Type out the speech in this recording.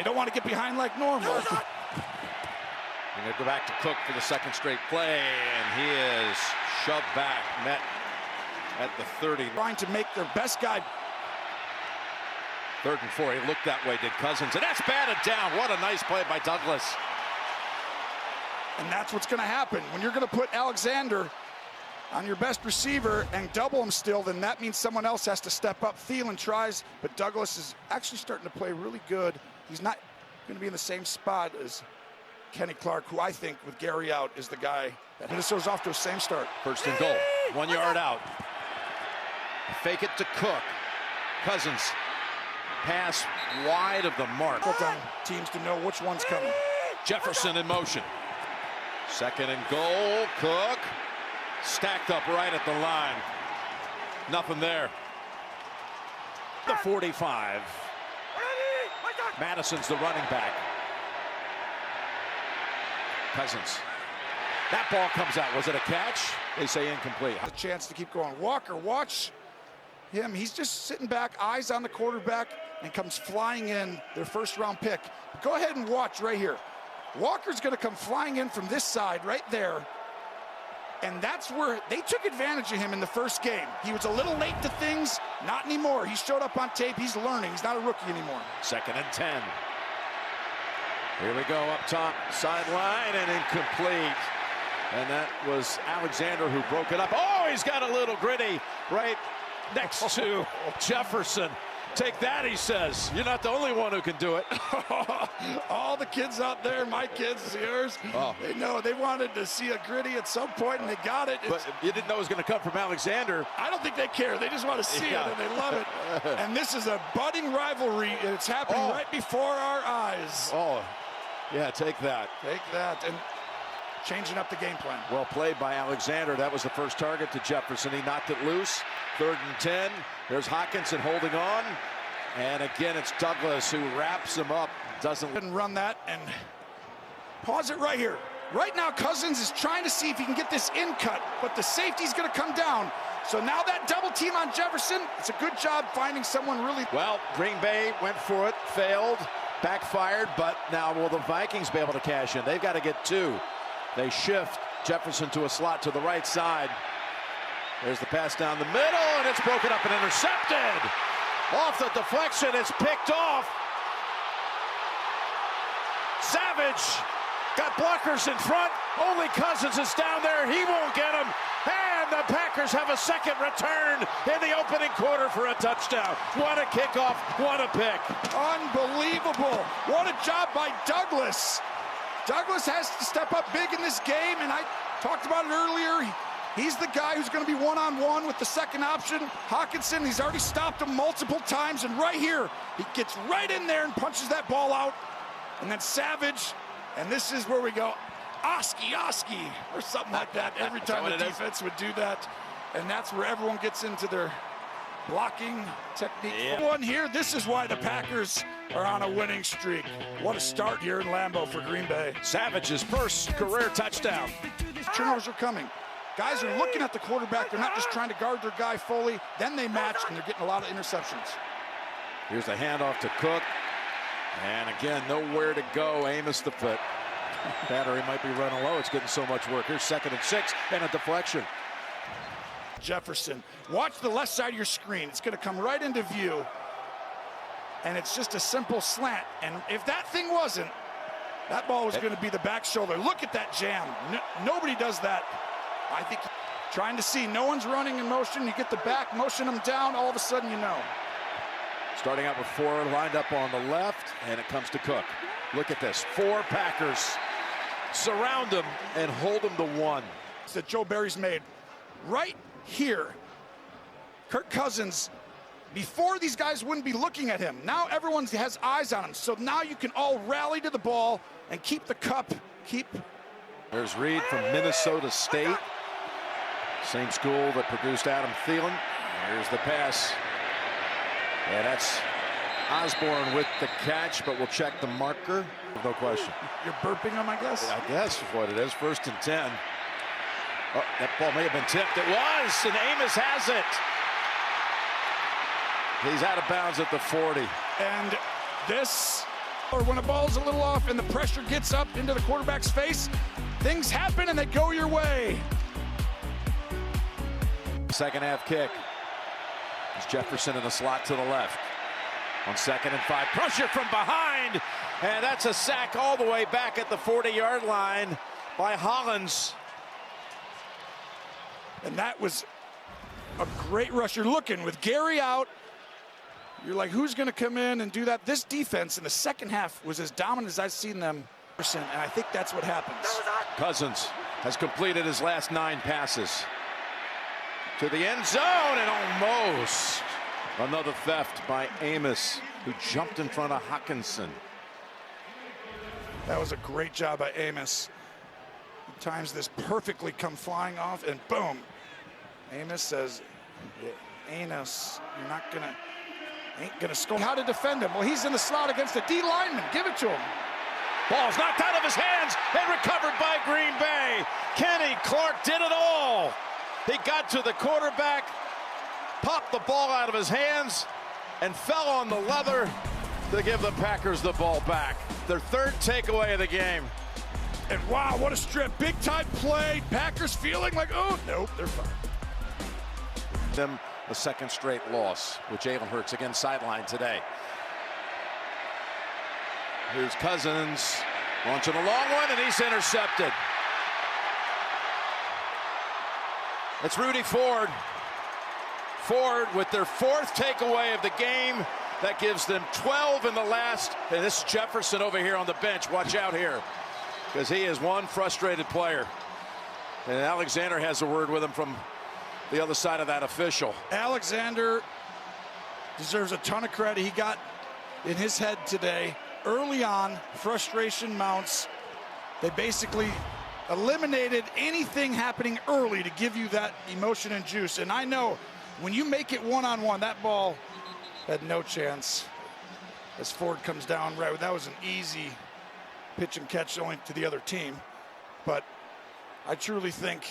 They don't want to get behind like normal. Going to go back to Cook for the second straight play, and he is shoved back, met at the 30. Trying to make their best guy. 3rd and 4. He looked that way, did Cousins, and that's batted down. What a nice play by Douglas. And that's what's going to happen. When you're going to put Alexander on your best receiver and double him still, then that means someone else has to step up. Thielen tries, but Douglas is actually starting to play really good. He's not going to be in the same spot as Kenny Clark, who I think, with Gary out, is the guy that Minnesota's off to a same start. 1st and goal. 1 yard out. Fake it to Cook. Cousins. Pass wide of the mark. On teams to know which one's coming. Jefferson in motion. 2nd and goal. Cook. Stacked up right at the line. Nothing there. The 45. Madison's the running back. Cousins. That ball comes out. Was it a catch? They say incomplete. A chance to keep going. Walker, watch him. He's just sitting back, eyes on the quarterback, and comes flying in, their 1st round pick. Go ahead and watch right here. Walker's going to come flying in from this side right there. And that's where they took advantage of him in the first game. He was a little late to things. Not anymore. He showed up on tape. He's learning. He's not a rookie anymore. 2nd and 10. Here we go up top, sideline, and incomplete. And that was Alexander who broke it up. Oh, he's got a little gritty right next to Jefferson. Take that, he says. You're not the only one who can do it. All the kids out there, my kids, yours, they know they wanted to see a gritty at some point, and they got it. But you didn't know it was going to come from Alexander. I don't think they care. They just want to see it, and they love it. And this is a budding rivalry. It's happening right before our eyes. Oh, yeah, take that. Take that. And changing up the game plan. Well played by Alexander. That was the first target to Jefferson. He knocked it loose. 3rd and 10. There's Hockenson holding on. And again, it's Douglas who wraps him up. Doesn't run that and pause it right here. Right now, Cousins is trying to see if he can get this in cut, but the safety's going to come down. So now that double team on Jefferson, it's a good job finding someone really. Well, Green Bay went for it, failed, backfired, but now will the Vikings be able to cash in? They've got to get 2. They shift Jefferson to a slot to the right side. There's the pass down the middle, and it's broken up and intercepted. Off the deflection, it's picked off. Savage got blockers in front. Only Cousins is down there. He won't get him. And the Packers have a second return in the opening quarter for a touchdown. What a kickoff. What a pick. Unbelievable. What a job by Douglas. Douglas has to step up big in this game, and I talked about it earlier. He's the guy who's going to be one-on-one with the second option. Hockenson, he's already stopped him multiple times, and right here, he gets right in there and punches that ball out. And then Savage, and this is where we go, Oski, or something like that. Every time the defense would do that, and that's where everyone gets into their blocking technique. One here, this is why the Packers are on a winning streak. What a start here in Lambeau for Green Bay. Savage's first career touchdown. Turnovers are coming. Guys are looking at the quarterback. They're not just trying to guard their guy fully. Then they match, and they're getting a lot of interceptions. Here's the handoff to Cook. And again, nowhere to go. Amos the foot. Battery might be running low. It's getting so much work. Here's 2nd and 6 and a deflection. Jefferson. Watch the left side of your screen. It's going to come right into view. And it's just a simple slant. And if that thing wasn't, that ball was going to be the back shoulder. Look at that jam. Nobody does that. I think trying to see. No one's running in motion. You get the back, motion them down. All of a sudden, you know. Starting out with 4 lined up on the left, and it comes to Cook. Look at this. 4 Packers surround him and hold him to 1. That Joe Barry's made right here. Kirk Cousins, before these guys wouldn't be looking at him. Now everyone has eyes on him. So now you can all rally to the ball and keep the cup. There's Reed from Minnesota State. Same school that produced Adam Thielen. Here's the pass. And that's Osborne with the catch, but we'll check the marker. No question. You're burping him, I guess? I guess is what it is. 1st and 10. Oh, that ball may have been tipped. It was, and Amos has it. He's out of bounds at the 40. And this Or when a ball's a little off and the pressure gets up into the quarterback's face, things happen and they go your way. Second half kick. It's Jefferson in the slot to the left. On 2nd and 5, pressure from behind, and that's a sack all the way back at the 40-yard line by Hollins. And that was a great rush. You're looking with Gary out. You're like, who's going to come in and do that? This defense in the second half was as dominant as I've seen them. And I think that's what happens. Cousins has completed his last 9 passes to the end zone, and almost another theft by Amos, who jumped in front of Hawkinson. That was a great job by Amos. At times this perfectly come flying off, and boom. Amos says, Amos, you're not gonna, ain't gonna score. How to defend him? Well, he's in the slot against the D lineman. Give it to him. Ball's knocked out of his hands and recovered by Green Bay. Kenny Clark did it all. He got to the quarterback, popped the ball out of his hands, and fell on the leather to give the Packers the ball back. Their 3rd takeaway of the game. And wow, what a strip. Big time play. Packers feeling like, oh, nope, they're fine. Them a 2nd straight loss with Jalen Hurts again sidelined today. Here's Cousins launching a long one, and he's intercepted. It's Rudy Ford. Ford with their 4th takeaway of the game. That gives them 12 in the last. And this is Jefferson over here on the bench. Watch out here, because he is one frustrated player. And Alexander has a word with him from the other side of that official. Alexander deserves a ton of credit. He got in his head today. Early on, frustration mounts. They basically eliminated anything happening early to give you that emotion and juice. And I know when you make it one-on-one, that ball had no chance as Ford comes down right. That was an easy pitch and catch only to the other team. But I truly think